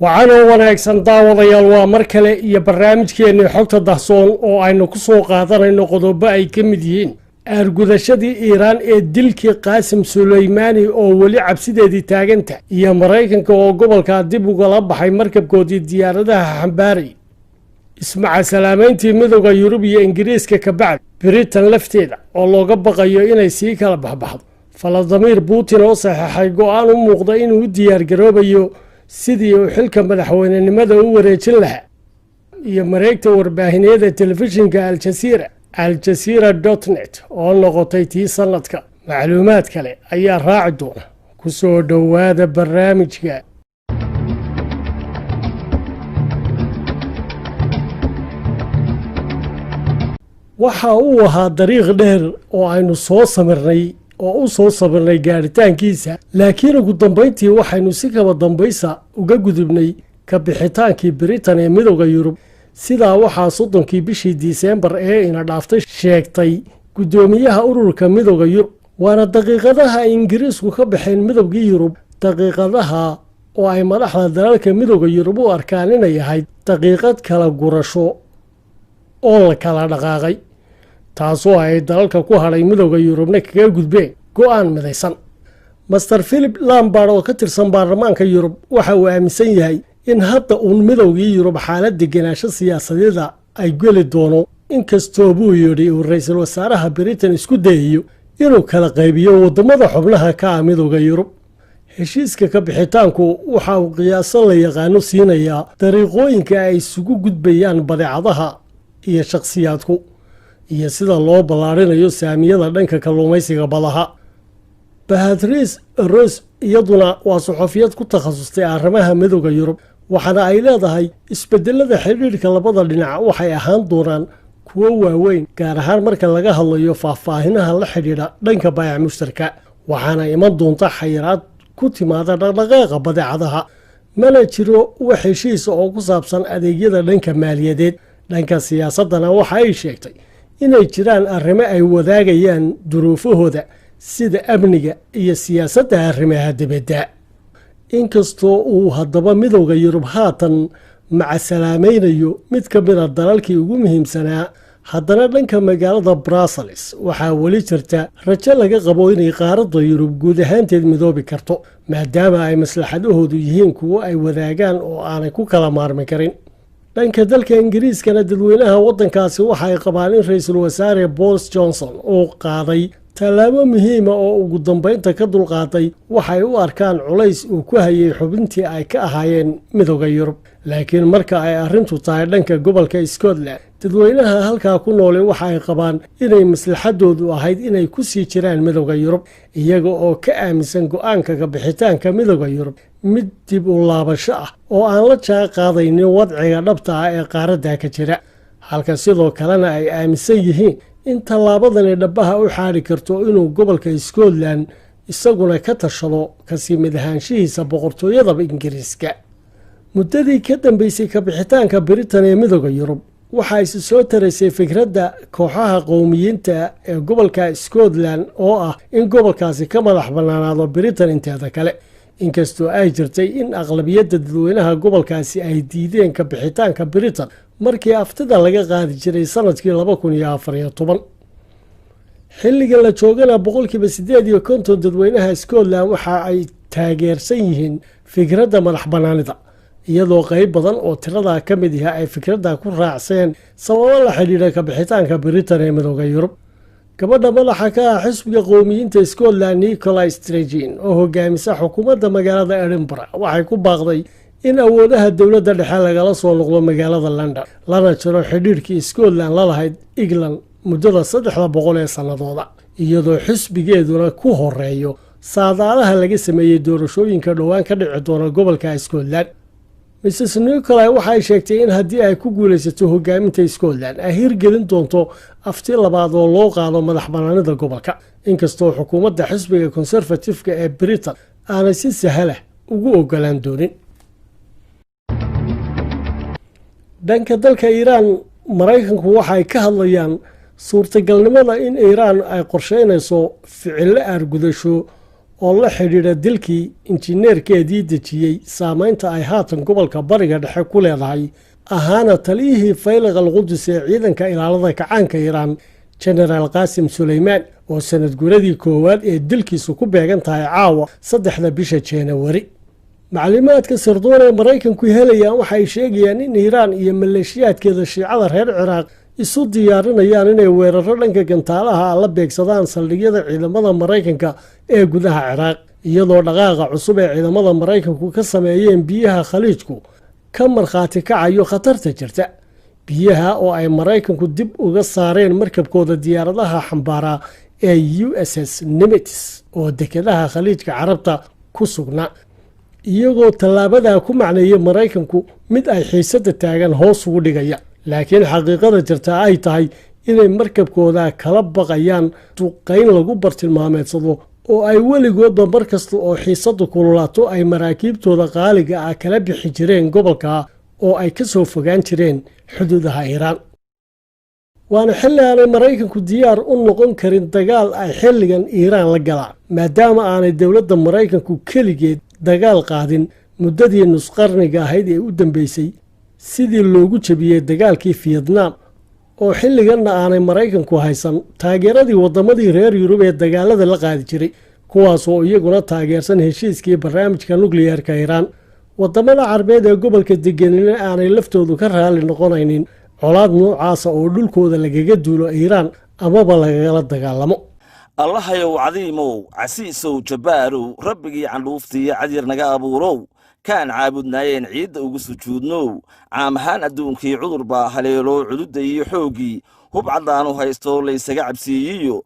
waxaana wanaagsan daawadayaal waa mar kale iyo barnaamijkeennii xogta dahsoon oo aynu ku soo qaadanayno qodobo ay ka mid yihiin aargudashadii iiraan ee dilkii qaasim suleymaani oo weli cabsideedii taaganta iyo maraykanka oo gobolka dib ugala baxay markabkoodii diyaaradaha xambaaray ismaca salaamayntii midowda yurub iyo ingiriiska ka bacdi britain lafteeda oo looga baqayo inay sii kala baxbaxdo valadimir putin oo saxeexay go-aan u muuqda inuu u diyaargaroobayo sidii uu xilka madaxweynenimada u wareejin lahaa iyo mareegta warbaahineeda telefishinka aljasiira.net oo noqotay tii sanadka macluumaad kale ayaa raaci doona ku soo dhowaada barnaamijka waxa uu ahaa dariiq dheer oo aynu soo samirnay gaaritaankiisa laakiin ugu dambayntii waxaynu si kaba dambaysa uga gudubnay ka bixitaankii britain ee midowda yurub sidaa waxaa 30kii bishii diseembar ee ina dhaaftay sheegtay guddoomiyaha ururka midowda yurub waana daqiiqadaha ay ingiriisku ka baxeen midowgii yurub daqiiqadaha oo ay madaxda dalalka midowda yurub u arkaan inay ahayd daqiiqad kala gurasho oo la kala dhaqaaqay taasoo ay dalalka ku hadhay midowda yurubna kaga gudbeen go-aan midaysan master philip lambard oo ka tirsan baarlamaanka yurub waxa uu aaminsan yahay in hadda uun midowgii yurub xaalad degenaansho siyaasadeeda ay geli doono inkastoo buu yidhi uu ra-iisul wasaaraha britain isku dayayo inuu kala qaybiyo waddamada xubnaha ka ah midowda yurub heshiiska ka bixitaanku waxa uu qiyaaso la yaqaano siinayaa dariiqooyinka ay isugu gudbayaan badeecadaha iyo shakhsiyaadku iyo sida loo ballaarinayo saamiyada dhanka kalluumaysiga badaha beatrice rose iyaduna waa saxoofiyad ku takhasustay arrimaha midowda yurub waxaana ay leedahay isbedelada xidhiidhka labada dhinac waxay ahaan doonaan kuwo waaweyn gaar ahaan marka laga hadlayo faahfaahinaha la xidhiidha dhanka baayac mushtarka waxaana iman doonta xayiraad ku timaada dhaqdhaqaaqa badeecadaha mana jiro wax heshiisa oo ku saabsan adeegyada dhanka maaliyadeed dhanka siyaasadana waxa ay sheegtay inay jiraan arrimo ay wadaagayaan duruufahooda sida amniga iyo siyaasadda arrimaha dibadda inkastoo uu haddaba midowda yurub haatan macasalaamaynayo mid ka mid a dalalkii ugu muhiimsanaa haddana dhanka magaalada brussels waxaa weli jirta rajo laga qabo inay qaaradda yurub guud ahaanteed midoobi karto maadaama ay maslaxadahoodu yihiin kuwo ay wadaagaan oo aanay ku kala maarmi karin dhanka dalka ingiriiskana dadweynaha waddankaasi waxa ay qabaan in ra-iisul wasaare boris johnson uu qaaday tallaabo muhiima oo ugu dambaynta ka dulqaaday waxay u arkaan culays uu ku hayay xubintii ay ka ahaayeen midowda yurub laakiin marka ay arrintu tahay dhanka gobolka scotland dadweynaha halkaa ku noole waxa ay qabaan inay maslaxadoodu ahayd inay ku sii jiraan midowda yurub iyaga oo ka aaminsan go-aanka ka bixitaanka midowda yurub mid dib u laabasho ah oo aan la jaan qaadaynin wadciga dhabta ah ee qaaradda ka jira halka sidoo kalena ay aaminsan yihiin in tallaabadani dhabbaha u xaadhi karto inuu gobolka scotland isaguna ka tashado kasii mid ahaanshihiisa boqortooyadaba ingiriiska muddadii ka dambeysay ka bixitaanka britain ee midowda yurub waxaa isi soo taraysay fikradda kooxaha qowmiyiinta ee gobolka scotland oo ah in gobolkaasi ka madax bannaanaado britain inteeda kale inkastoo ay jirtay in aqlabiyadda dadweynaha gobolkaasi ay diideen ka bixitaanka britain markii aftida laga qaadi jiray sanadkii 2014 xilliga la joogana 8% dadweynaha scotland waxa ay taageersan yihiin fikradda madax bannaanida iyadoo qayb badan oo tirada ka mid ah ay fikradda ku raaceen sababo la xidhiidha ka bixitaanka britain ee midowda yurub gabadha madaxa ka ah xisbiga qowmiyiinta scotland nicola sturgeon oo hogaamisa xukuumadda magaalada edinburgh waxay ku baaqday in awoodaha dowladda dhexe lagala soo noqdo magaalada london lana jiro xidhiidhkii scotland la lahayd england muddada 300 ee sannadooda iyadoo xisbigeeduna ku horeeyo saadaalaha laga sameeyey doorashooyinka dhowaan ka dhici doona gobolka scotland mrs nicola waxay sheegtay in haddii ay ku guulaysato hogaaminta scotland ay hirgelin doonto afti labaad oo loo qaado madax bannaanida gobolka inkastoo xukuumadda xisbiga conservative-ka ee britain aanay si sahlah ugu ogolaan doonin dhanka dalka iiraan maraykanku waxay ka hadlayaan suurtagalnimada in iiraan ay qorsheynayso ficilo aargudasho oo la xidhiidha dilkii injineerkeedii dejiyey saamaynta ay haatan gobolka bariga dhexe ku leedahay ahaana taliyihii fayliq alqudus ee ciidanka ilaalada kacaanka iiraan jenaraal qaasim suleymaan oo sanad guradii koowaad ee dilkiisu ku beegan tahay caawa 3 bisha January. macluumaadka sirdoon ee Maraykanku helayaan waxay sheegayaan in Iiraan iyo maleeshiyaadkeeda shiicada reer Ciraaq isu diyaarinayaan inay weeraro dhanka gantaalaha la beegsadaan saldhigyada ciidamada Maraykanka ee gudaha Ciraaq iyadoo dhaqaaqa cusub ee ciidamada Maraykanku ka sameeyeen biyaha Khaliijku ka markhaati kacayo khatarta jirta. biyaha oo ay Maraykanku dib uga saareen markabkooda diyaaradaha xambaara ee USS Nimitz oo dekedaha Khaliijka Carabta ku sugnaa iyagoo tallaabada ku macneeyay Maraykanku mid ay xiisada taagan hoos ugu dhigaya laakiin xaqiiqada jirta ay tahay inay markabkooda kala baqayaan duqeyn lagu bartilmaameedsado oo ay weligoodba markasta oo xiisadu kululaato ay maraakiibtooda qaaliga ah kala bixi jireen gobolka oo ay ka soo fogaan jireen xuduudaha Iiraan. waana xilli aanay Maraykanku diyaar u noqon karin dagaal ay xilligan Iiraan la galaan maadaama aanay dowladda Maraykanku keligeed dagaal qaadin muddadii nus qarniga ahayd ee u dambeysay sidii loogu jabiyey dagaalkii Vietnam oo xilliganna aanay Maraykanku haysan taageeradii wadamadii reer Yurub ee dagaalada la qaadi jiray kuwaas oo iyaguna taageersan heshiiskii barnaamijka nukliyeerka Iiraan. wadamada Carbeed ee gobolka deganina aanay laftoodu ka raali noqonaynin colaad noocaas oo dhulkooda lagaga duulo Iiraan amaba lagala dagaalamo. allahayow cadiimow casiisow jabbaarow rabbigii candhuuftii cadyar naga abuurow kaan caabudnaayeen ciidda ugu sujuudnow caam ahaan adduunkii cudur baa haleelo cududda iyo xooggii hub caddaanu haysto laysaga cabsiiyiyo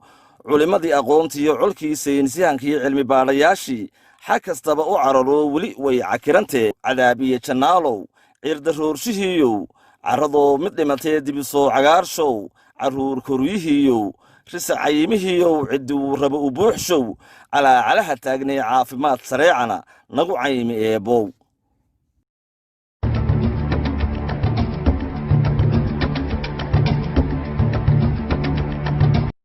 culimmadii aqoontiiyo colkii saynisyahankii cilmi baadhayaashii xag kastaba u cararo weli way cakirantee cadaabiye jannaalow cirdarroorshihii carradoo mid dhimatee dibisoo cagaarshow carruur koryihiiyow risa cayimihiiyow cidduu raba u buuxshow calaacalaha taagnay caafimaad sareecana nagu caymi eebbow